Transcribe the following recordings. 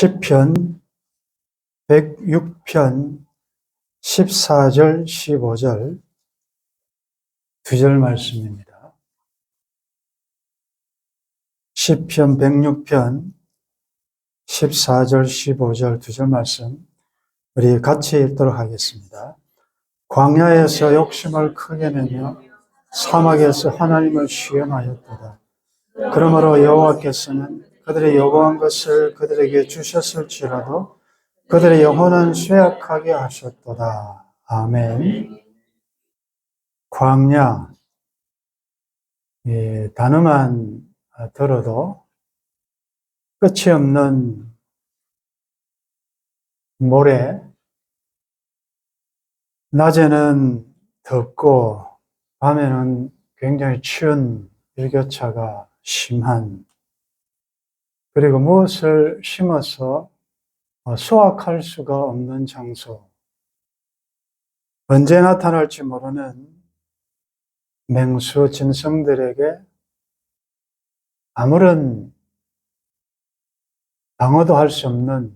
시편 106편 14절 15절 두 절 말씀입니다. 시편 106편 14절 15절 두 절 말씀 우리 같이 읽도록 하겠습니다. 광야에서 욕심을 크게 내며 사막에서 하나님을 시험하였도다. 그러므로 여호와께서는 그들의 요구한 것을 그들에게 주셨을지라도 그들의 영혼은 쇠약하게 하셨도다. 아멘. 광야, 단어만 들어도 끝이 없는 모래, 낮에는 덥고 밤에는 굉장히 추운 일교차가 심한, 그리고 무엇을 심어서 수확할 수가 없는 장소, 언제 나타날지 모르는 맹수 짐승들에게 아무런 방어도 할 수 없는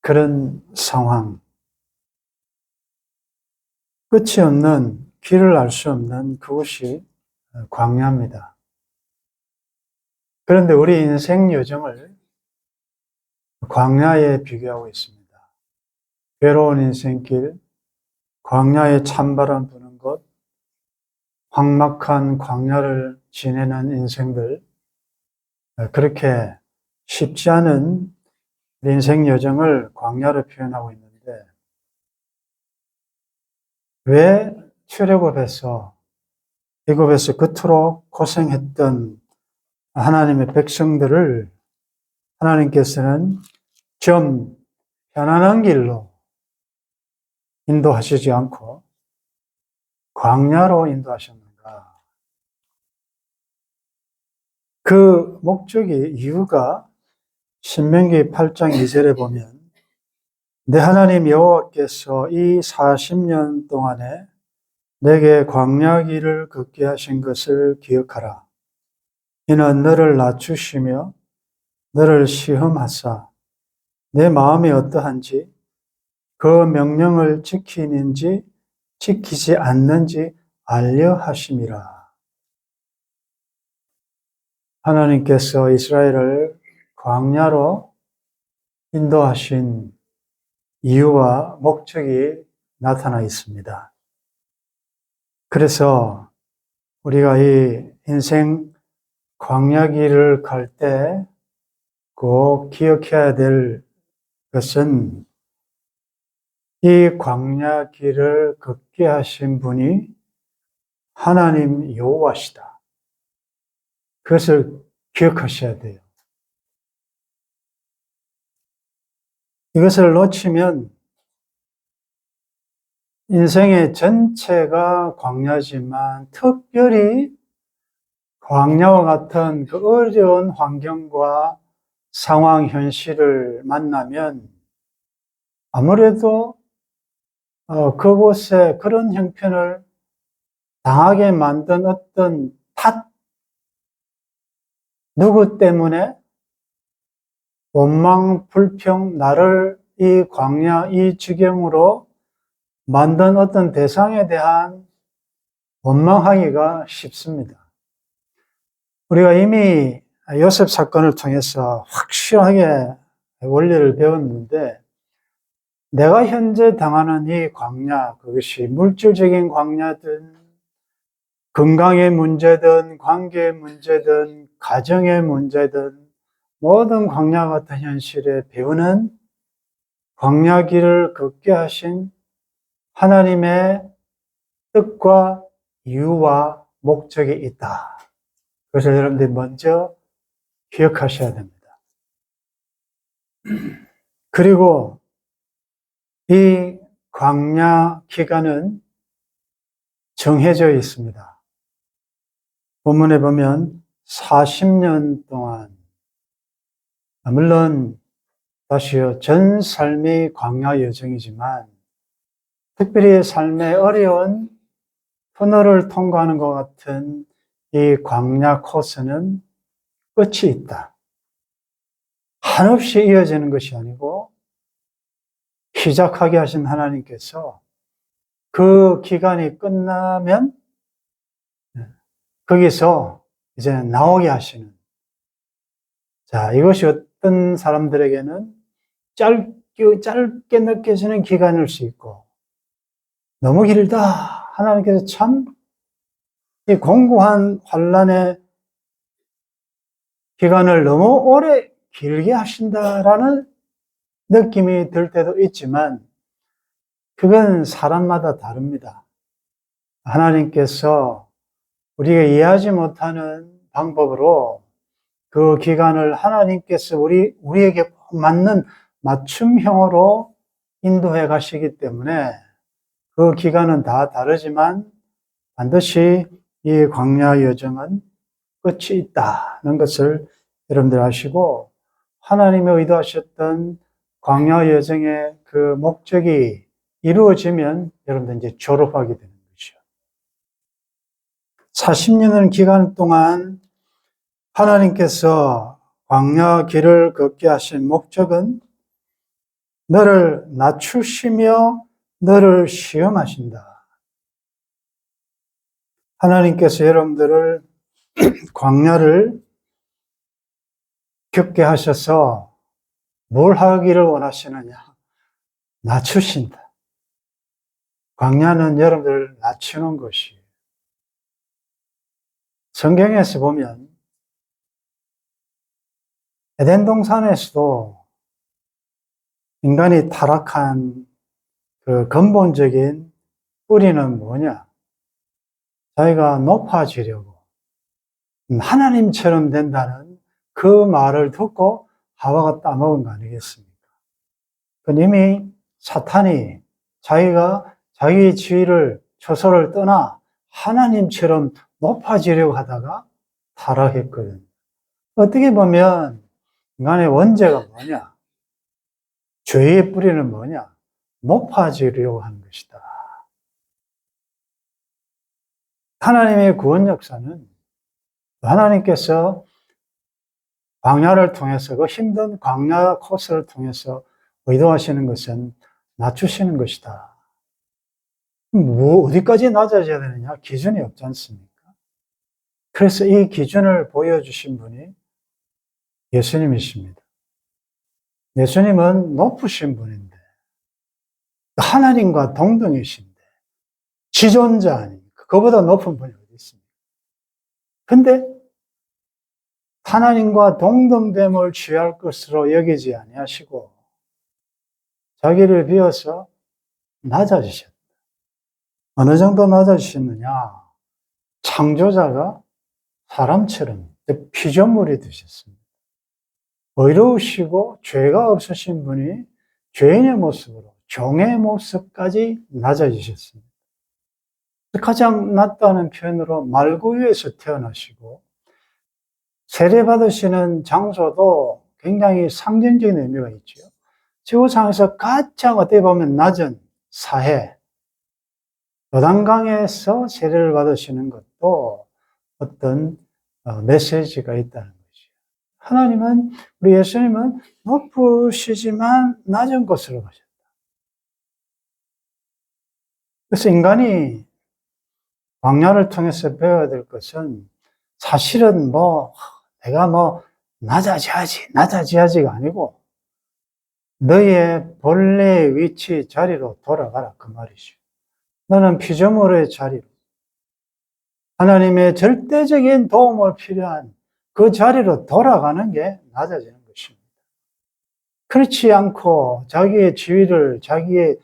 그런 상황, 끝이 없는, 길을 알 수 없는 그것이 광야입니다. 그런데 우리 인생 여정을 광야에 비교하고 있습니다. 괴로운 인생길, 광야에 찬바람 부는 곳, 황막한 광야를 지내는 인생들, 그렇게 쉽지 않은 인생 여정을 광야로 표현하고 있는데, 왜 출애굽에서 애굽에서 그토록 고생했던 하나님의 백성들을 하나님께서는 좀 편안한 길로 인도하시지 않고 광야로 인도하셨는가? 그 목적이, 이유가 신명기 8장 2절에 보면 내 하나님 여호와께서 이 40년 동안에 내게 광야 길을 걷게 하신 것을 기억하라. 이는 너를 낮추시며 너를 시험하사 내 마음이 어떠한지 그 명령을 지키는지 지키지 않는지 알려 하심이라. 하나님께서 이스라엘을 광야로 인도하신 이유와 목적이 나타나 있습니다. 그래서 우리가 이 인생 광야 길을 갈 때 꼭 기억해야 될 것은 이 광야 길을 걷게 하신 분이 하나님 여호와시다. 그것을 기억하셔야 돼요. 이것을 놓치면 인생의 전체가 광야지만 특별히 광야와 같은 그 어려운 환경과 상황, 현실을 만나면 아무래도 그곳에 그런 형편을 당하게 만든 어떤 탓, 누구 때문에 원망, 불평, 나를 이 광야, 이 지경으로 만든 어떤 대상에 대한 원망하기가 쉽습니다. 우리가 이미 요셉 사건을 통해서 확실하게 원리를 배웠는데, 내가 현재 당하는 이 광야, 그것이 물질적인 광야든 건강의 문제든 관계의 문제든 가정의 문제든 모든 광야 같은 현실에 배우는 광야 길을 걷게 하신 하나님의 뜻과 이유와 목적이 있다. 그래서 여러분들이 먼저 기억하셔야 됩니다. 그리고 이 광야 기간은 정해져 있습니다. 본문에 보면 40년 동안, 물론 다시요, 전 삶이 광야 여정이지만 특별히 삶의 어려운 터널을 통과하는 것 같은 이 광야 코스는 끝이 있다. 한없이 이어지는 것이 아니고 시작하게 하신 하나님께서 그 기간이 끝나면 거기서 이제 나오게 하시는. 자, 이것이 어떤 사람들에게는 짧게 느껴지는 기간일 수 있고, 너무 길다. 하나님께서 참 이 공고한 환란의 기간을 너무 오래 길게 하신다라는 느낌이 들 때도 있지만, 그건 사람마다 다릅니다. 하나님께서 우리가 이해하지 못하는 방법으로 그 기간을 하나님께서 우리에게 맞는 맞춤형으로 인도해 가시기 때문에 그 기간은 다 다르지만 반드시 이 광야 여정은 끝이 있다는 것을 여러분들 아시고, 하나님의 의도하셨던 광야 여정의 그 목적이 이루어지면 여러분들 이제 졸업하게 되는 거죠. 40년의 기간 동안 하나님께서 광야 길을 걷게 하신 목적은 너를 낮추시며 너를 시험하신다. 하나님께서 여러분들을 광야를 겪게 하셔서 뭘 하기를 원하시느냐? 낮추신다. 광야는 여러분들을 낮추는 것이에요. 성경에서 보면 에덴 동산에서도 인간이 타락한 그 근본적인 뿌리는 뭐냐? 자기가 높아지려고 하나님처럼 된다는 그 말을 듣고 하와가 따먹은 거 아니겠습니까? 그건 이미 사탄이 자기가 자기 지위를 처소를 떠나 하나님처럼 높아지려고 하다가 타락했거든요. 어떻게 보면 인간의 원죄가 뭐냐? 죄의 뿌리는 뭐냐? 높아지려고 하는 것이다. 하나님의 구원 역사는 하나님께서 광야를 통해서, 그 힘든 광야 코스를 통해서 의도하시는 것은 낮추시는 것이다. 어디까지 낮아져야 되느냐? 기준이 없지 않습니까? 그래서 이 기준을 보여주신 분이 예수님이십니다. 예수님은 높으신 분인데, 하나님과 동등이신데, 지존자 아닙니까? 그보다 높은 분이 어디 있습니까? 근데 하나님과 동등됨을 취할 것으로 여기지 아니하시고 자기를 비워서 낮아지셨다. 어느 정도 낮아지셨느냐? 창조자가 사람처럼 피조물이 되셨습니다. 의로우시고 죄가 없으신 분이 죄인의 모습으로, 종의 모습까지 낮아지셨습니다. 가장 낮다는 표현으로 말구유에서 태어나시고, 세례받으시는 장소도 굉장히 상징적인 의미가 있죠. 지구상에서 가장 어떻게 보면 낮은 사해, 요단강에서 세례를 받으시는 것도 어떤 메시지가 있다는 거죠. 하나님은, 우리 예수님은 높으시지만 낮은 곳으로 가셨다. 그래서 인간이 광야를 통해서 배워야 될 것은 사실은 내가 낮아져야지가 아니고 너의 본래의 위치, 자리로 돌아가라, 그 말이죠. 너는 피조물의 자리로, 하나님의 절대적인 도움을 필요한 그 자리로 돌아가는 게 낮아지는 것입니다. 그렇지 않고 자기의 지위를 자기의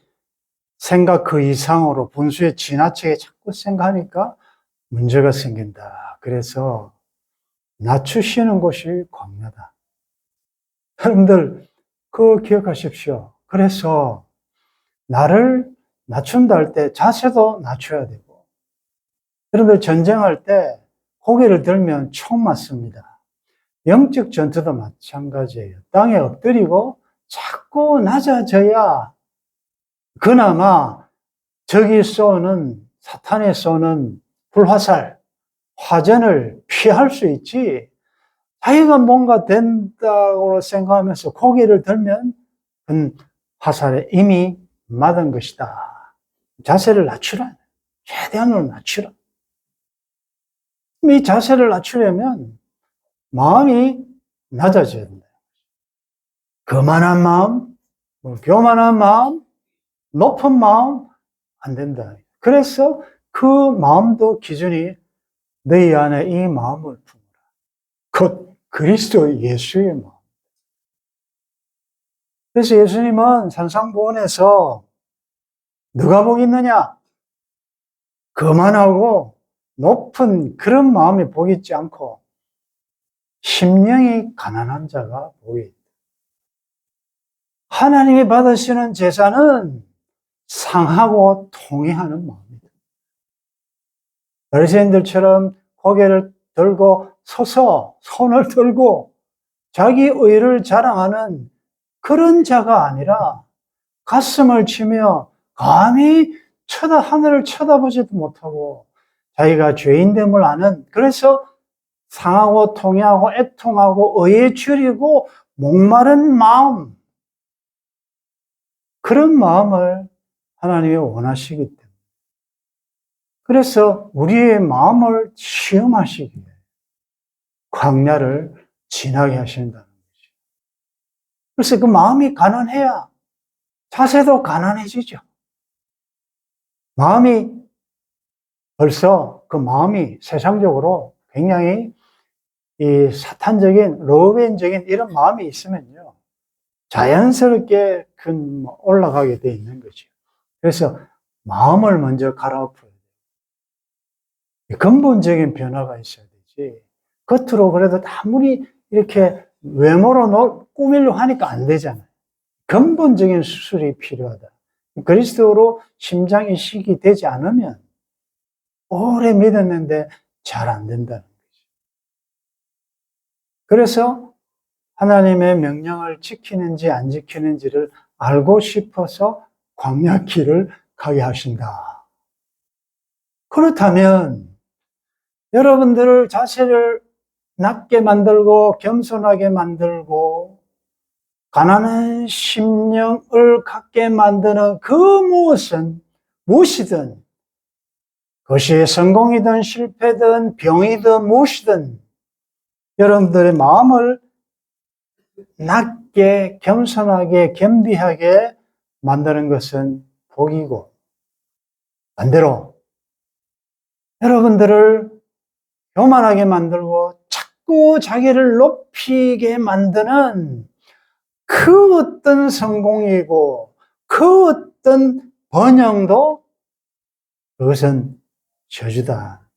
생각 그 이상으로 분수에 지나치게 자꾸 생각하니까 문제가 생긴다. 그래서 낮추시는 곳이 광야다. 여러분들 그거 기억하십시오. 그래서 나를 낮춘다 할 때 자세도 낮춰야 되고, 여러분들 전쟁할 때 고개를 들면 총 맞습니다. 영적 전투도 마찬가지예요. 땅에 엎드리고 자꾸 낮아져야 그나마 적이 쏘는, 사탄이 쏘는 불화살, 화전을 피할 수 있지. 자기가 뭔가 된다고 생각하면서 고개를 들면 그건 화살에 이미 맞은 것이다. 자세를 낮추라. 최대한으로 낮추라. 이 자세를 낮추려면 마음이 낮아져야 된다. 거만한 마음, 교만한 마음, 높은 마음 안 된다. 그래서 그 마음도 기준이 너희 안에 이 마음을 품으라. 곧 그리스도 예수의 마음. 그래서 예수님은 산상보훈에서 누가 복이 있느냐? 거만하고 높은 그런 마음이 복이 있지 않고 심령이 가난한 자가 복이 있다. 하나님이 받으시는 제사는 상하고 통회하는 마음이다. 바리새인들처럼 고개를 들고 서서 손을 들고 자기 의를 자랑하는 그런 자가 아니라 가슴을 치며 감히 하늘을 쳐다보지도 못하고 자기가 죄인됨을 아는, 그래서 상하고 통회하고 애통하고 의에 줄이고 목마른 마음, 그런 마음을 하나님이 원하시기 때문에, 그래서 우리의 마음을 시험하시기에 광야를 지나게 하신다는 거죠. 그래서 그 마음이 가난해야 자세도 가난해지죠. 마음이 벌써 그 마음이 세상적으로 굉장히 이 사탄적인 러벤적인 이런 마음이 있으면요, 자연스럽게 올라가게 돼 있는 거죠. 그래서 마음을 먼저 갈아엎어야 돼요. 근본적인 변화가 있어야 되지. 겉으로 그래도 아무리 이렇게 외모로 꾸미려고 하니까 안 되잖아요. 근본적인 수술이 필요하다. 그리스도로 심장 이식이 되지 않으면 오래 믿었는데 잘 안 된다는 거죠. 그래서 하나님의 명령을 지키는지 안 지키는지를 알고 싶어서 광야 길을 가게 하신다. 그렇다면 여러분들을 자세를 낮게 만들고 겸손하게 만들고 가난한 심령을 갖게 만드는 그 무엇이든 그것이 성공이든 실패든 병이든 무엇이든 여러분들의 마음을 낮게 겸손하게 겸비하게 만드는 것은 복이고, 반대로 여러분들을 교만하게 만들고 자꾸 자기를 높이게 만드는 그 어떤 성공이고 그 어떤 번영도 그것은 저주다.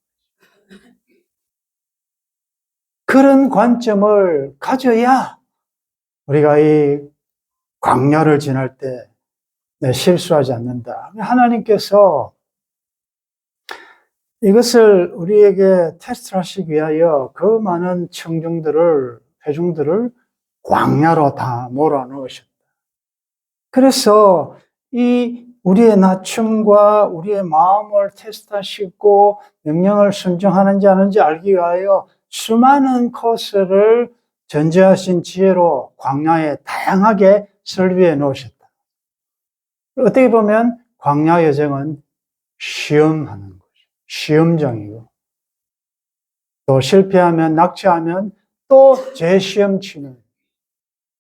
그런 관점을 가져야 우리가 이 광야를 지날 때 실수하지 않는다. 하나님께서 이것을 우리에게 테스트하시기 위하여 그 많은 회중들을 광야로 다 몰아넣으셨다. 그래서 이 우리의 낮춤과 우리의 마음을 테스트하시고 명령을 순종하는지 아닌지 알기 위하여 수많은 코스를 전제하신 지혜로 광야에 다양하게 설비해 놓으셨다. 어떻게 보면 광야 여정은 시험하는 거죠. 시험장이고, 또 실패하면, 낙취하면 또 재시험 치는,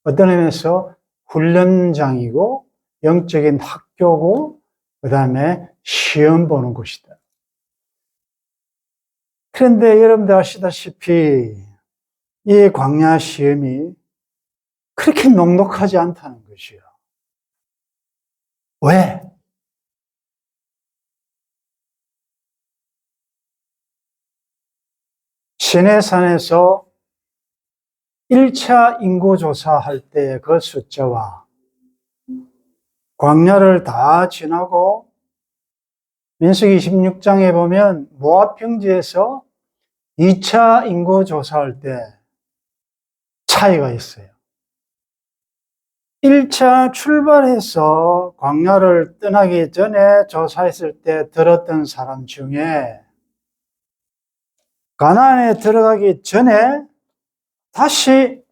어떤 의미에서 훈련장이고 영적인 학교고 그 다음에 시험 보는 곳이다. 그런데 여러분들 아시다시피 이 광야 시험이 그렇게 녹록하지 않다는 것이요. 왜? 시내산에서 1차 인구조사할 때 그 숫자와 광야를 다 지나고 민수기 26장에 보면 모압 평지에서 2차 인구조사할 때 차이가 있어요. 1차 출발해서 광야를 떠나기 전에 조사했을 때 들었던 사람 중에 가나안에 들어가기 전에 다시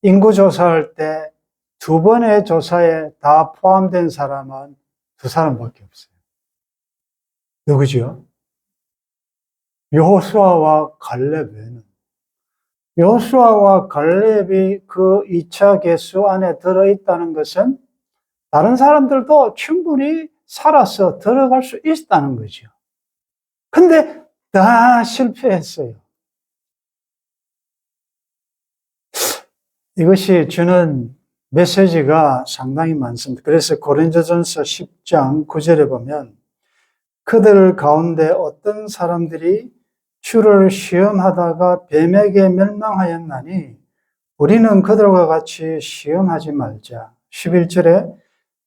인구조사할 때 2번의 조사에 다 포함된 사람은 2사람밖에 없어요. 누구죠? 여호수아와 갈렙 외에는. 여호수아와 갈렙이 그 2차 계수 안에 들어있다는 것은 다른 사람들도 충분히 살아서 들어갈 수 있다는 거죠. 근데 다 실패했어요. 이것이 주는 메시지가 상당히 많습니다. 그래서 고린도전서 10장 9절에 보면 그들 가운데 어떤 사람들이 주를 시험하다가 뱀에게 멸망하였나니 우리는 그들과 같이 시험하지 말자. 11절에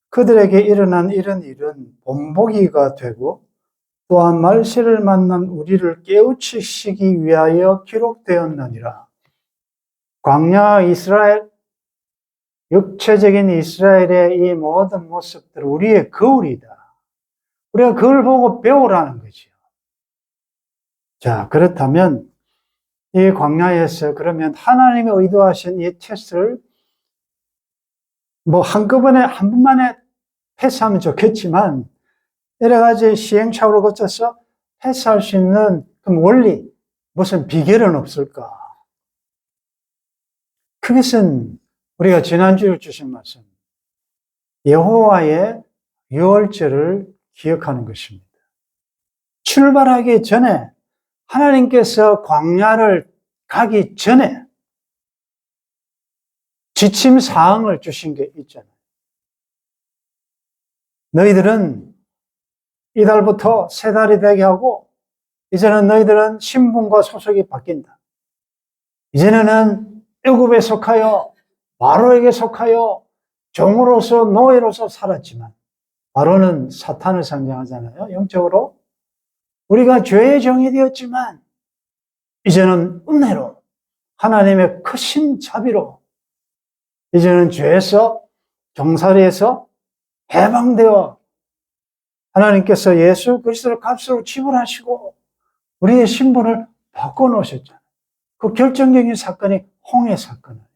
그들에게 일어난 이런 일은 본보기가 되고 또한 말세를 만난 우리를 깨우치시기 위하여 기록되었느니라. 광야 이스라엘, 육체적인 이스라엘의 이 모든 모습들 우리의 거울이다. 우리가 그걸 보고 배우라는 거죠. 자, 그렇다면 이 광야에서 그러면 하나님이 의도하신 이 테스트를 뭐 한꺼번에 한 번만에 패스하면 좋겠지만 여러 가지 시행착오를 거쳐서 패스할 수 있는 그럼 원리, 무슨 비결은 없을까? 그것은 우리가 지난주에 주신 말씀, 여호와의 유월절을 기억하는 것입니다. 출발하기 전에 하나님께서 광야를 가기 전에 지침 사항을 주신 게 있잖아요. 너희들은 이달부터 3달이 되게 하고 이제는 너희들은 신분과 소속이 바뀐다. 이제는 애굽에 속하여 바로에게 속하여 종으로서 노예로서 살았지만 바로는 사탄을 상징하잖아요. 영적으로 우리가 죄의 종이 되었지만 이제는 은혜로 하나님의 크신 자비로 이제는 죄에서 종살이에서 해방되어 하나님께서 예수 그리스도를 값으로 지불하시고 우리의 신분을 바꿔놓으셨잖아요. 그 결정적인 사건이 홍해 사건이에요.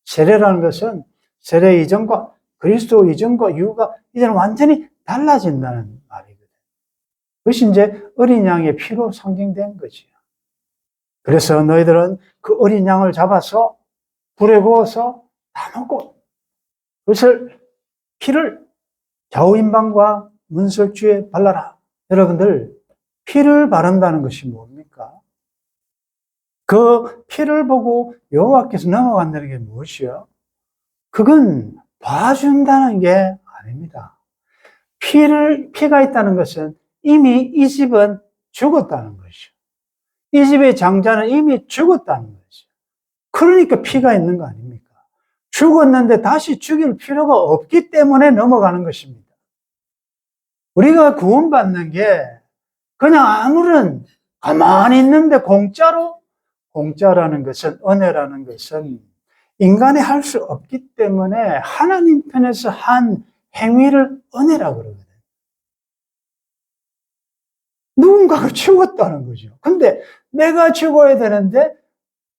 세례라는 것은 세례 이전과 그리스도 이전과 이후가 이제는 완전히 달라진다는 말이거든요. 그것이 이제 어린 양의 피로 상징된 거지요. 그래서 너희들은 그 어린 양을 잡아서 불에 구워서 다 먹고 그것을 피를 좌우인방과 문설주에 발라라. 여러분들 피를 바른다는 것이 뭡니까? 그 피를 보고 여호와께서 넘어간다는 게 무엇이요? 그건 봐준다는 게 아닙니다. 피가 있다는 것은 이미 이 집은 죽었다는 것이죠. 이 집의 장자는 이미 죽었다는 것이죠. 그러니까 피가 있는 거 아닙니까? 죽었는데 다시 죽일 필요가 없기 때문에 넘어가는 것입니다. 우리가 구원받는 게 그냥 아무런 가만히 있는데 공짜라는 것은 은혜라는 것은 인간이 할 수 없기 때문에 하나님 편에서 한 행위를 은혜라고 그러거든요. 누군가가 죽었다는 거죠. 근데 내가 죽어야 되는데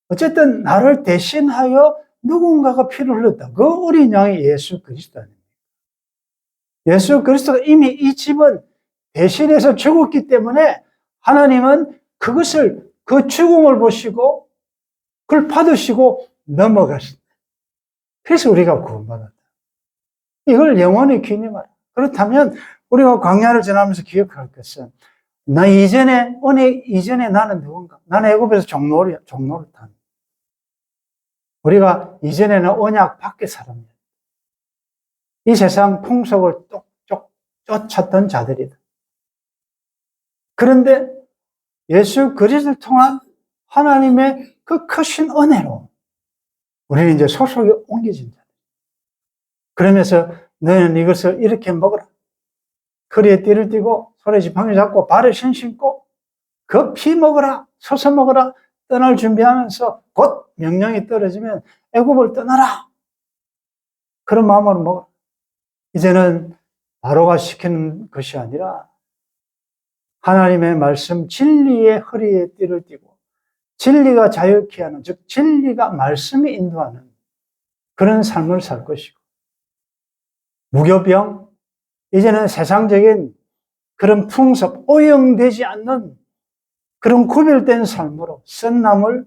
어쨌든 나를 대신하여 누군가가 피를 흘렸다. 그 어린 양이 예수 그리스도 아닙니까? 예수 그리스도가 이미 이 집은 대신해서 죽었기 때문에 하나님은 그것을 그 죽음을 보시고 그걸 받으시고 넘어가신다. 그래서 우리가 구원받았다. 이걸 영원히 기념하라. 그렇다면 우리가 광야를 지나면서 기억할 것은 은혜 이전에 나는 누군가? 나는 애굽에서 종노릇한. 우리가 이전에는 언약 밖의 사람이야. 이 세상 풍속을 똑똑 쫓았던 자들이다. 그런데 예수 그리스도를 통한 하나님의 그 크신 은혜로 우리는 이제 소속이 옮겨진 자들. 그러면서 너희는 이것을 이렇게 먹어라. 허리에 띠를 띠고 손에 지팡이 잡고 발에 신 신고 급히 먹어라. 서서 먹어라. 떠날 준비하면서 곧 명령이 떨어지면 애굽을 떠나라. 그런 마음으로 먹어라. 이제는 바로가 시키는 것이 아니라 하나님의 말씀 진리의 허리에 띠를 띠고 진리가 자유케 하는, 즉 진리가 말씀이 인도하는 그런 삶을 살 것이고, 무교병, 이제는 세상적인 그런 풍습, 오염되지 않는 그런 구별된 삶으로 선남을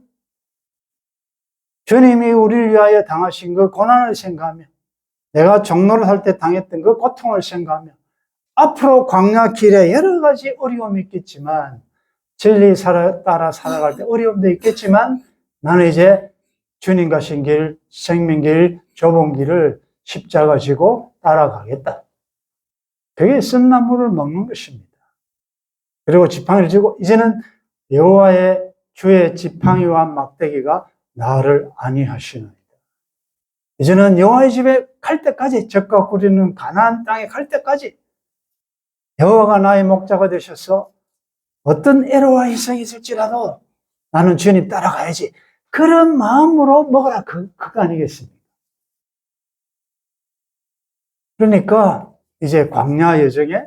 주님이 우리를 위하여 당하신 그 고난을 생각하며, 내가 종로를 할 때 당했던 그 고통을 생각하며, 앞으로 광야 길에 여러 가지 어려움이 있겠지만, 진리 따라 살아갈 때 어려움도 있겠지만, 나는 이제 주님 가신 길, 생명길, 좁은 길을 십자가 지고 따라가겠다. 그게 쓴나물을 먹는 것입니다. 그리고 지팡이를 쥐고, 이제는 여호와의 주의 지팡이와 막대기가 나를 안위하시나이다. 이제는 여호와의 집에 갈 때까지, 젖과 꿀이는 가나안 땅에 갈 때까지 여호와가 나의 목자가 되셔서 어떤 애로와 희생이 있을지라도 나는 주님 따라가야지. 그런 마음으로 먹어라. 그거 아니겠습니까? 그러니까 이제 광야 여정에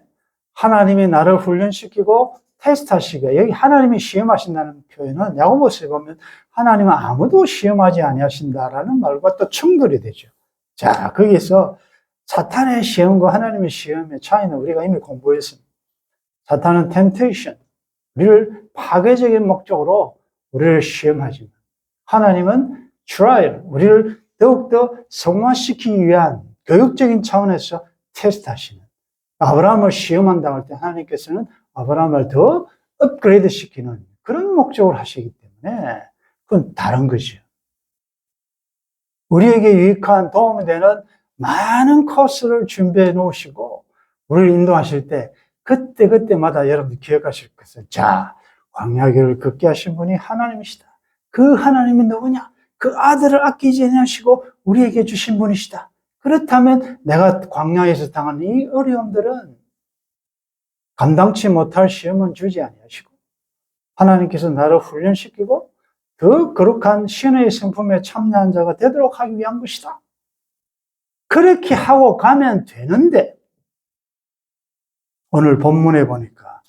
하나님이 나를 훈련시키고 테스트하시고, 여기 하나님이 시험하신다는 표현은 야고보서에 보면 하나님은 아무도 시험하지 아니하신다라는 말과 또 충돌이 되죠. 자, 거기서 사탄의 시험과 하나님의 시험의 차이는 우리가 이미 공부했습니다. 사탄은 temptation, 우리를 파괴적인 목적으로 우리를 시험하지만, 하나님은 trial, 우리를 더욱더 성화시키기 위한 교육적인 차원에서 테스트하시는, 아브라함을 시험한다고 할 때 하나님께서는 아브라함을 더 업그레이드 시키는 그런 목적을 하시기 때문에 그건 다른 것이요. 우리에게 유익한 도움이 되는 많은 코스를 준비해 놓으시고 우리를 인도하실 때 그때마다 여러분들 기억하실 것은, 자, 광야길을 걷게 하신 분이 하나님이시다. 그 하나님이 누구냐? 그 아들을 아끼지 않으시고 우리에게 주신 분이시다. 그렇다면 내가 광야에서 당한 이 어려움들은 감당치 못할 시험은 주지 아니하시고 하나님께서 나를 훈련시키고 더 거룩한 신의 성품에 참여한 자가 되도록 하기 위한 것이다. 그렇게 하고 가면 되는데, 오늘 본문에 보니까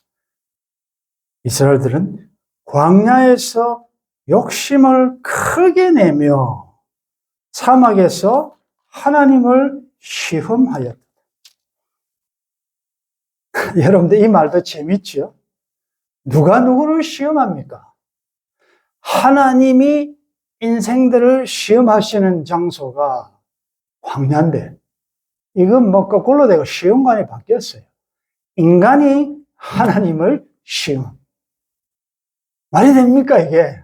이스라엘들은 광야에서 욕심을 크게 내며 사막에서 하나님을 시험하였다. 여러분들 이 말도 재밌죠? 누가 누구를 시험합니까? 하나님이 인생들을 시험하시는 장소가 광야인데, 이건 뭐 거꾸로 되고 시험관이 바뀌었어요. 인간이 하나님을 시험. 말이 됩니까, 이게?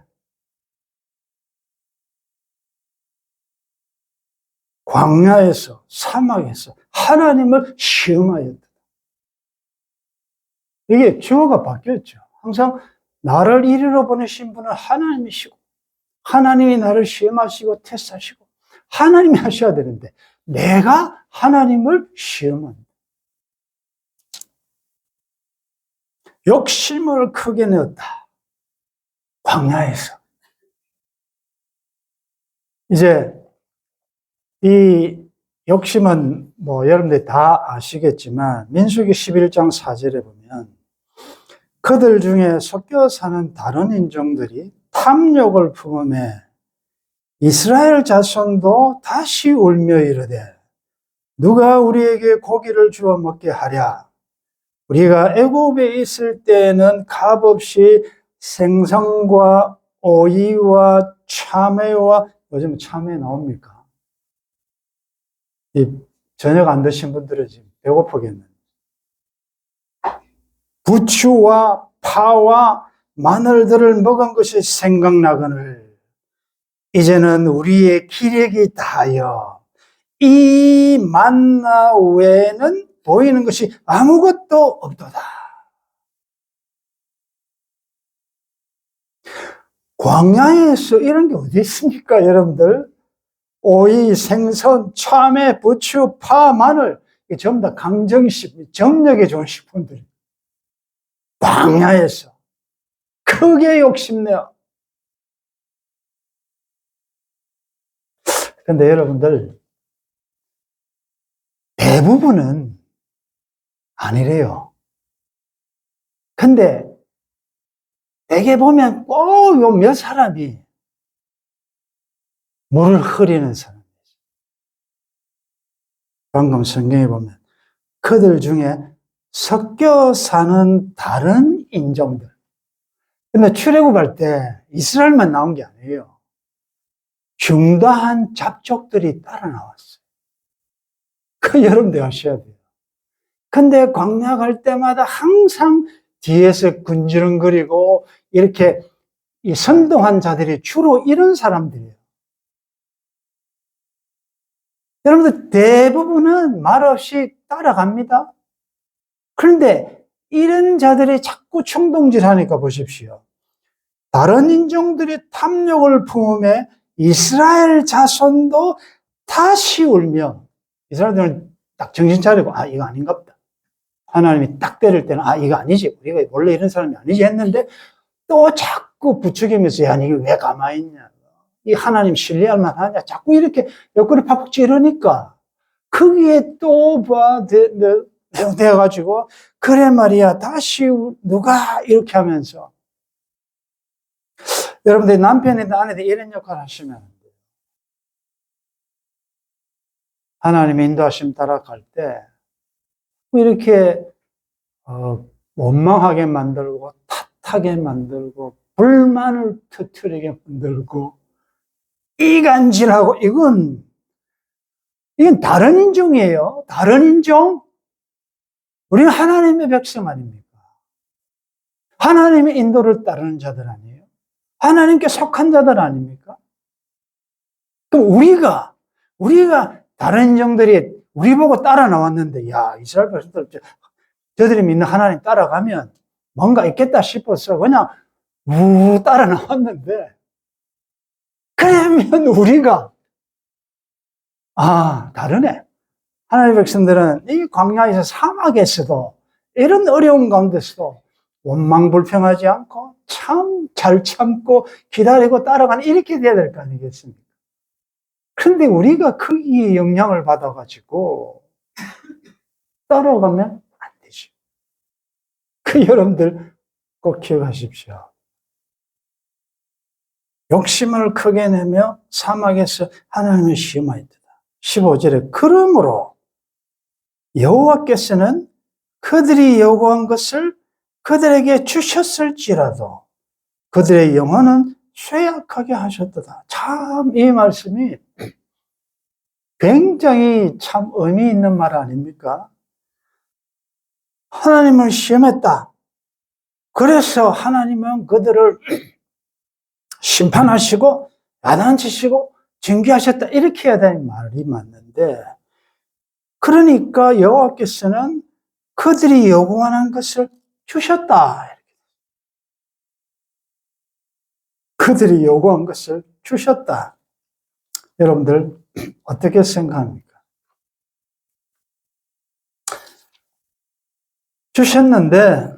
광야에서, 사막에서 하나님을 시험하였다. 이게 주어가 바뀌었죠. 항상 나를 이리로 보내신 분은 하나님이시고, 하나님이 나를 시험하시고 테스트하시고 하나님이 하셔야 되는데 내가 하나님을 시험합니다. 욕심을 크게 내었다. 광야에서. 이제 이 욕심은 뭐 여러분들이 다 아시겠지만 민수기 11장 4절에 보면 그들 중에 섞여 사는 다른 인종들이 탐욕을 품음에 이스라엘 자손도 다시 울며 이르되 누가 우리에게 고기를 주어 먹게 하랴. 우리가 애굽에 있을 때에는 값없이 생선과 오이와 참외와, 요즘 참외 나옵니까? 이 저녁 안 드신 분들은 지금 배고프겠는데, 부추와 파와 마늘들을 먹은 것이 생각나거늘 이제는 우리의 기력이 다하여 이 만나 외에는 보이는 것이 아무것도 없도다. 광야에서 이런 게 어디 있습니까, 여러분들? 오이, 생선, 참외, 부추, 파, 마늘, 이게 전부 다 강정식, 정력에 좋은 식품들. 광야에서 크게 욕심내어. 근데 여러분들, 대부분은 아니래요. 근데 대개 보면 꼭 요 몇 사람이 물을 흐리는 사람이죠. 방금 성경에 보면 그들 중에 섞여 사는 다른 인종들. 근데 출애굽할 때 이스라엘만 나온 게 아니에요. 중다한 잡족들이 따라 나왔어요. 그 여러분들 아셔야 돼요. 근데 광야 갈 때마다 항상 뒤에서 군지렁거리고 이렇게 이 선동한 자들이 주로 이런 사람들이에요. 여러분들 대부분은 말없이 따라갑니다. 그런데 이런 자들이 자꾸 충동질 하니까 보십시오. 다른 인종들이 탐욕을 품음에 이스라엘 자손도 다시 울며, 이스라엘들은 딱 정신 차리고, 아, 이거 아닌가 보다. 하나님이 딱 때릴 때는, 아, 이거 아니지. 우리가 원래 이런 사람이 아니지 했는데, 또 자꾸 부추기면서, 야, 이게 왜 가만히 있냐. 이 하나님 신뢰할 만하냐. 자꾸 이렇게 옆구리 팍팍 찌르니까, 거기에 또 되어가지고, 그래 말이야. 다시 누가 이렇게 하면서. 여러분들 남편이든 아내든 이런 역할을 하시면 안 돼요. 하나님의 인도하심 따라갈 때 이렇게 원망하게 만들고 탓하게 만들고 불만을 터뜨리게 만들고 이간질하고 이건 다른 인종이에요. 다른 인종. 우리는 하나님의 백성 아닙니까? 하나님의 인도를 따르는 자들 아니에요? 하나님께 속한 자들 아닙니까? 그럼 우리가 다른 인종들이 우리 보고 따라 나왔는데, 야, 이스라엘 백성들, 저들이 믿는 하나님 따라가면 뭔가 있겠다 싶어서 그냥 따라 나왔는데, 그러면 우리가, 아, 다르네. 하나님의 백성들은 이 광야에서 사막에서도 이런 어려운 가운데서도 원망불평하지 않고 참 잘 참고 기다리고 따라가는 이렇게 돼야 될 거 아니겠습니까? 그런데 우리가 거기에 영향을 받아가지고 따라가면 안 되죠. 그 여러분들 꼭 기억하십시오. 욕심을 크게 내며 사막에서 하나님을 시험하였다. 15절에 그러므로 여호와께서는 그들이 요구한 것을 그들에게 주셨을지라도 그들의 영혼은 쇠약하게 하셨도다. 참 이 말씀이 굉장히 참 의미 있는 말 아닙니까? 하나님을 시험했다. 그래서 하나님은 그들을 심판하시고 야단치시고 징계하셨다. 이렇게 해야 되는 말이 맞는데, 그러니까 여호와께서는 그들이 요구하는 것을 주셨다. 그들이 요구한 것을 주셨다. 여러분들 어떻게 생각합니까? 주셨는데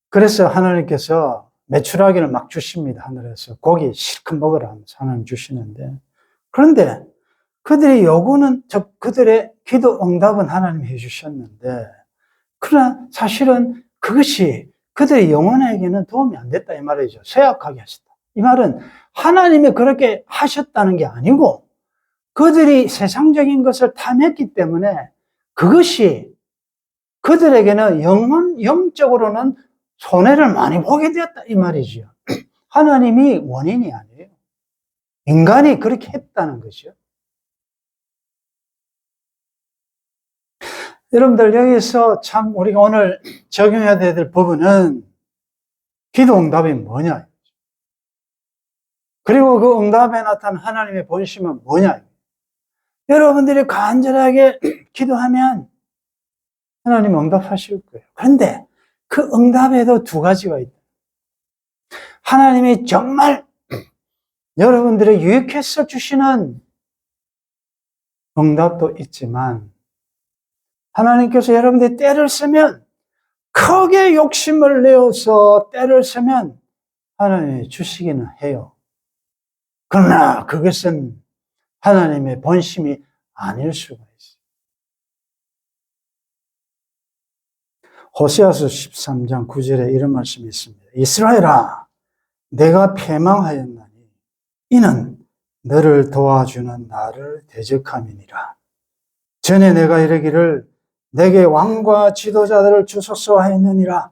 그래서 하나님께서 메추라기를 막 주십니다. 하늘에서 고기 실컷 먹으라 하면서 하나님 주시는데, 그런데 그들의 요구는, 그들의 기도 응답은 하나님이 해주셨는데, 그러나 사실은 그것이 그들의 영혼에게는 도움이 안 됐다 이 말이죠. 쇠약하게 하셨다. 이 말은 하나님이 그렇게 하셨다는 게 아니고 그들이 세상적인 것을 탐했기 때문에 그것이 그들에게는 영적으로는 손해를 많이 보게 되었다 이 말이죠. 하나님이 원인이 아니에요. 인간이 그렇게 했다는 것이요. 여러분들 여기서 참 우리가 오늘 적용해야 될 부분은 기도 응답이 뭐냐, 그리고 그 응답에 나타난 하나님의 본심은 뭐냐. 여러분들이 간절하게 기도하면 하나님 응답하실 거예요. 그런데 그 응답에도 두 가지가 있다. 하나님이 정말 여러분들의 유익해서 주시는 응답도 있지만, 하나님께서 여러분들이 때를 쓰면, 크게 욕심을 내어서 때를 쓰면 하나님이 주시기는 해요. 그러나 그것은 하나님의 본심이 아닐 수가 있어요. 호세아서 13장 9절에 이런 말씀이 있습니다. 이스라엘아, 내가 패망하였나니 이는 너를 도와주는 나를 대적함이니라. 전에 내가 이르기를 내게 왕과 지도자들을 주소서 하였느니라.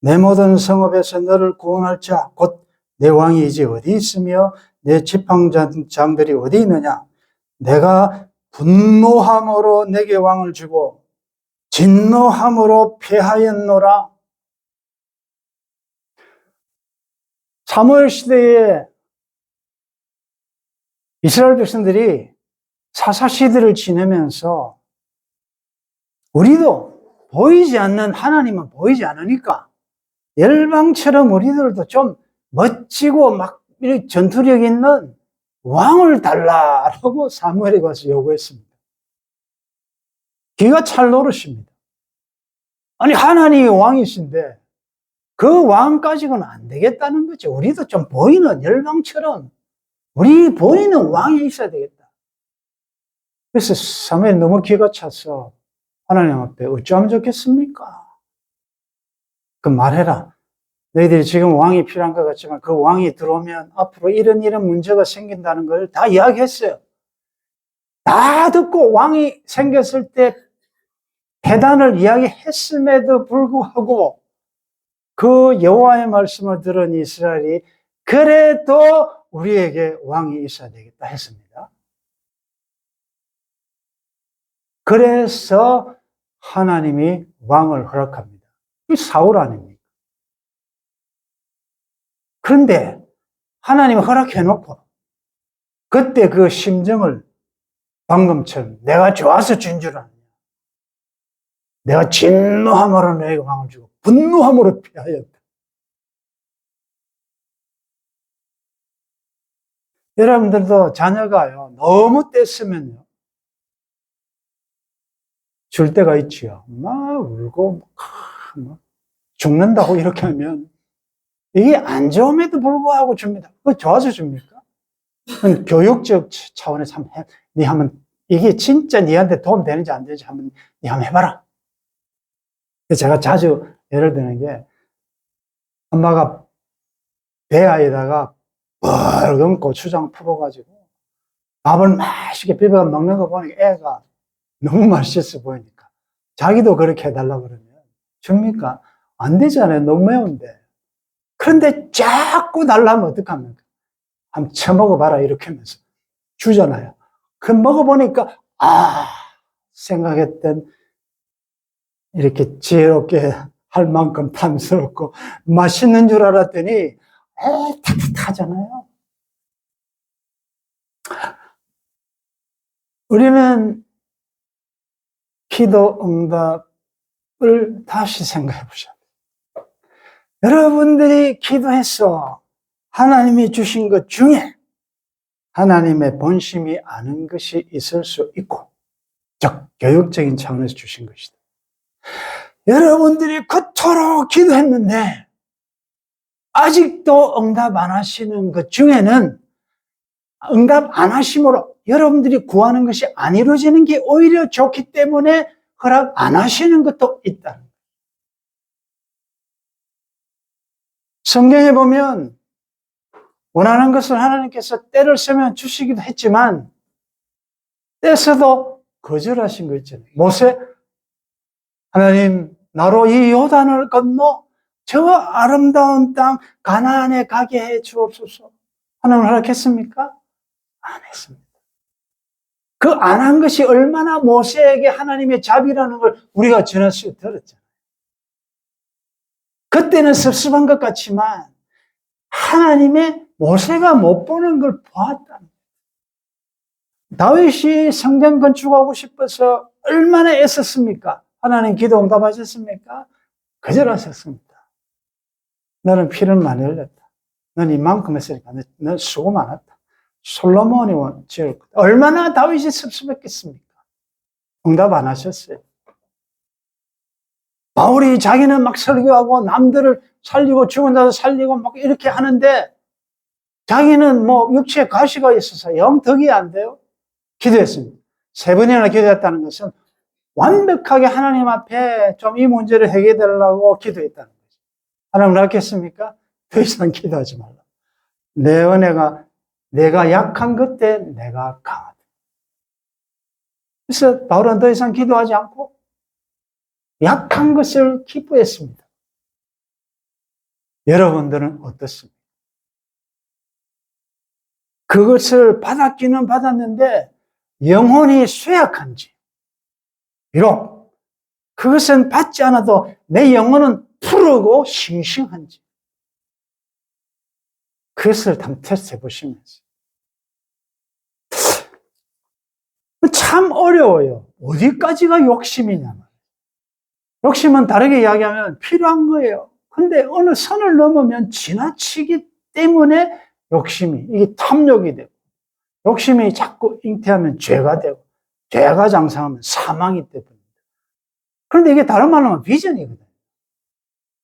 내 모든 성읍에서 너를 구원할 자, 곧 내 왕이 이제 어디 있으며 내 지팡장들이 어디 있느냐. 내가 분노함으로 내게 왕을 주고 진노함으로 패하였노라. 사무엘 시대에 이스라엘 백성들이 사사 시대를 지내면서 우리도 보이지 않는 하나님은 보이지 않으니까 열방처럼 우리들도 좀 멋지고 막 전투력 있는 왕을 달라라고 사무엘이 가서 요구했습니다. 기가 찰 노릇입니다. 아니 하나님이 왕이신데 그 왕까지는 안 되겠다는 거죠. 우리도 좀 보이는 열방처럼 우리 보이는 왕이 있어야 되겠다. 그래서 사무엘이 너무 기가 차서 하나님 앞에 어쩌면 좋겠습니까? 그 말해라. 너희들이 지금 왕이 필요한 것 같지만 그 왕이 들어오면 앞으로 이런 문제가 생긴다는 걸 다 이야기했어요. 다 듣고 왕이 생겼을 때 대단을 이야기했음에도 불구하고 그 여호와의 말씀을 들은 이스라엘이 그래도 우리에게 왕이 있어야 되겠다 했습니다. 그래서 하나님이 왕을 허락합니다. 이 사울 아닙니까? 그런데 하나님이 허락해놓고 그때 그 심정을 방금처럼 내가 좋아서 준 줄 아느냐. 내가 진노함으로 너에게 왕을 주고 분노함으로 피하였다. 여러분들도 자녀가요 너무 떼쓰면요 줄 때가 있지요. 막 울고 막 죽는다고 이렇게 하면 이게 안 좋음에도 불구하고 줍니다. 그거 좋아서 줍니까? 교육적 차원에서 네 한번 이게 진짜 니한테 도움 되는지 안 되는지 한번 네 한번 해봐라. 제가 자주 예를 드는 게 엄마가 배아에다가 붉은 고추장 풀어가지고 밥을 맛있게 비벼 먹는 거 보니까 애가 너무 맛있어 보이니까 자기도 그렇게 해달라고 그러면 줍니까? 안 되잖아요. 너무 매운데. 그런데 자꾸 달라면 어떡합니까? 한번 쳐먹어봐라 이렇게 하면서 주잖아요. 그 먹어보니까 생각했던 이렇게 지혜롭게 할 만큼 탐스럽고 맛있는 줄 알았더니 탁탁하잖아요. 우리는 기도 응답을 다시 생각해 보셔야 돼요. 여러분들이 기도해서 하나님이 주신 것 중에 하나님의 본심이 아는 것이 있을 수 있고, 즉 교육적인 차원에서 주신 것이다. 여러분들이 그토록 기도했는데 아직도 응답 안 하시는 것 중에는 응답 안 하심으로 여러분들이 구하는 것이 안 이루어지는 게 오히려 좋기 때문에 허락 안 하시는 것도 있다. 성경에 보면 원하는 것을 하나님께서 때를 쓰면 주시기도 했지만 때서도 거절하신 거 있잖아요. 모세, 하나님 나로 이 요단을 건너 저 아름다운 땅 가나안에 가게 해 주옵소서. 하나님 허락했습니까? 안 했습니다. 그 안 한 것이 얼마나 모세에게 하나님의 자비라는 걸 우리가 지나치게 들었잖아요. 그때는 섭섭한 것 같지만 하나님의 모세가 못 보는 걸 보았다는 거예요. 다윗이 성전 건축하고 싶어서 얼마나 애썼습니까? 하나님 기도 응답하셨습니까? 거절하셨습니다. 너는 피를 많이 흘렸다. 넌 이만큼 했으니까 넌 수고 많았다. 솔로몬이 지을 것. 얼마나 다윗이 섭섭했겠습니까? 응답 안 하셨어요. 바울이 자기는 막 설교하고 남들을 살리고 죽은 자도 살리고 막 이렇게 하는데 자기는 뭐 육체에 가시가 있어서 영덕이 안 돼요. 기도했습니다. 3번이나 기도했다는 것은 완벽하게 하나님 앞에 좀 이 문제를 해결해달라고 기도했다는 거죠. 하나님 낳겠습니까? 더 이상 기도하지 말라. 내 은혜가 내가 약한 그때 내가 강하다. 그래서 바울은 더 이상 기도하지 않고 약한 것을 기뻐했습니다. 여러분들은 어떻습니까? 그것을 받았기는 받았는데 영혼이 쇠약한지, 비록 그것은 받지 않아도 내 영혼은 푸르고 싱싱한지, 그것을 한번 테스트해 보시면서. 참 어려워요. 어디까지가 욕심이냐면. 욕심은 다르게 이야기하면 필요한 거예요. 근데 어느 선을 넘으면 지나치기 때문에 욕심이, 이게 탐욕이 되고, 욕심이 자꾸 잉태하면 죄가 되고, 죄가 장성하면 사망이 되버립니다. 그런데 이게 다른 말로 하면 비전이거든요.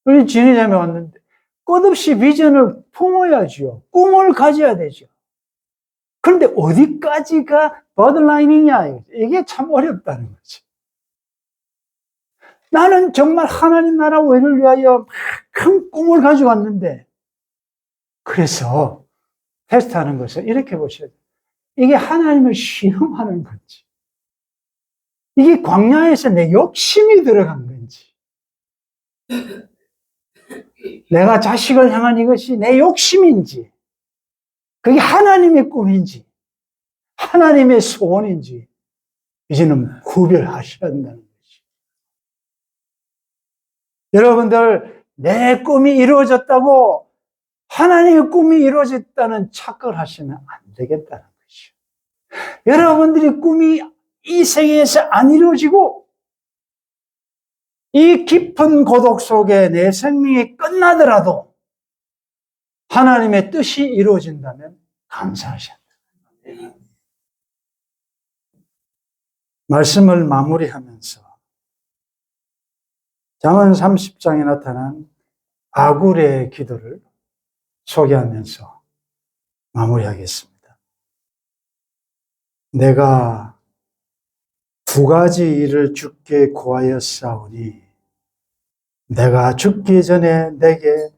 우리 진의자매 왔는데, 끝없이 비전을 품어야지요. 꿈을 가져야 되죠. 그런데 어디까지가 버드라인이냐, 이게 참 어렵다는 거지. 나는 정말 하나님 나라 외를 위하여 큰 꿈을 가지고 왔는데, 그래서 테스트하는 것을 이렇게 보셔야 돼요. 이게 하나님을 시험하는 건지, 이게 광야에서 내 욕심이 들어간 건지, 내가 자식을 향한 이것이 내 욕심인지, 그게 하나님의 꿈인지, 하나님의 소원인지, 이제는 구별하셔야 한다는 거지. 여러분들, 내 꿈이 이루어졌다고 하나님의 꿈이 이루어졌다는 착각을 하시면 안 되겠다는 것이죠. 여러분들이 꿈이 이 세계에서 안 이루어지고 이 깊은 고독 속에 내 생명이 끝나더라도 하나님의 뜻이 이루어진다면 감사하셔야 합니다. 말씀을 마무리하면서 잠언 30장에 나타난 아굴의 기도를 소개하면서 마무리하겠습니다. 내가 두 가지 일을 주께 구하였사오니 내가 죽기 전에 내게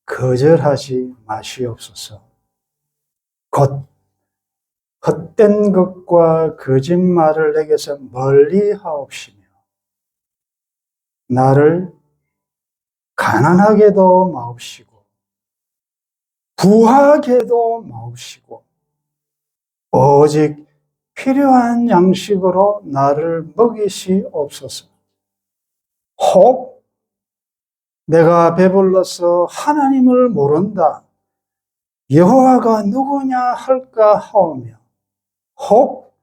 거절하지 마시옵소서. 곧 헛된 것과 거짓말을 내게서 멀리 하옵시며 나를 가난하게도 마옵시고 부하게도 마옵시고 오직 필요한 양식으로 나를 먹이시옵소서. 혹 내가 배불러서 하나님을 모른다, 여호와가 누구냐 할까 하오며, 혹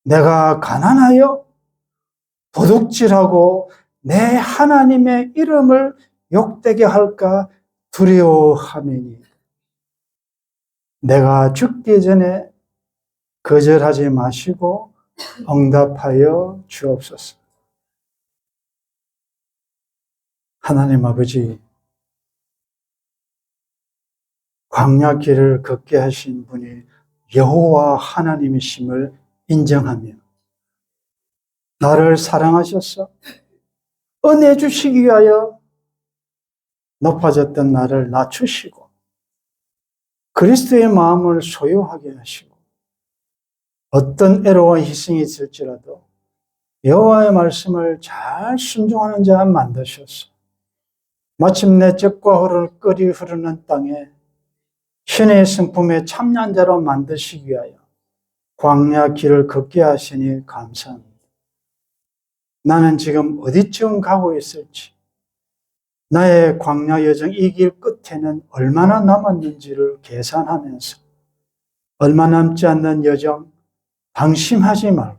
내가 가난하여 도둑질하고 내 하나님의 이름을 욕되게 할까 두려워하매니 내가 죽기 전에 거절하지 마시고 응답하여 주옵소서. 하나님 아버지, 광야 길을 걷게 하신 분이 여호와 하나님이심을 인정하며 나를 사랑하셔서 은혜 주시기 위하여 높아졌던 나를 낮추시고 그리스도의 마음을 소유하게 하시고 어떤 애로와 희생이 있을지라도 여호와의 말씀을 잘 순종하는 자 만드셔서 마침내 젖과 혀를 끓이 흐르는 땅에 신의 성품에 참여한 자로 만드시기 위하여 광야 길을 걷게 하시니 감사합니다. 나는 지금 어디쯤 가고 있을지, 나의 광야 여정 이 길 끝에는 얼마나 남았는지를 계산하면서 얼마 남지 않는 여정 방심하지 말고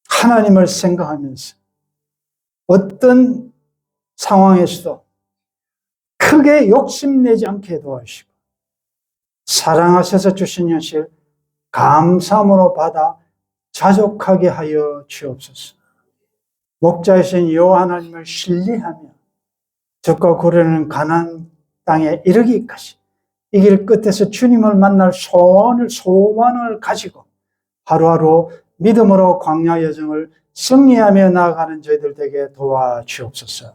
하나님을 생각하면서 어떤 상황에서도 크게 욕심내지 않게 도와주시고 사랑하셔서 주신 현실 감사함으로 받아 자족하게 하여 주옵소서. 목자이신 여호와 하나님을 신뢰하며 적과 고려는 가나안 땅에 이르기까지 이 길 끝에서 주님을 만날 소원을 가지고 하루하루 믿음으로 광야 여정을 승리하며 나아가는 저희들 되게 도와주옵소서.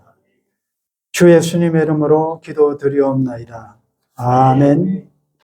주 예수님의 이름으로 기도드리옵나이다. 아멘.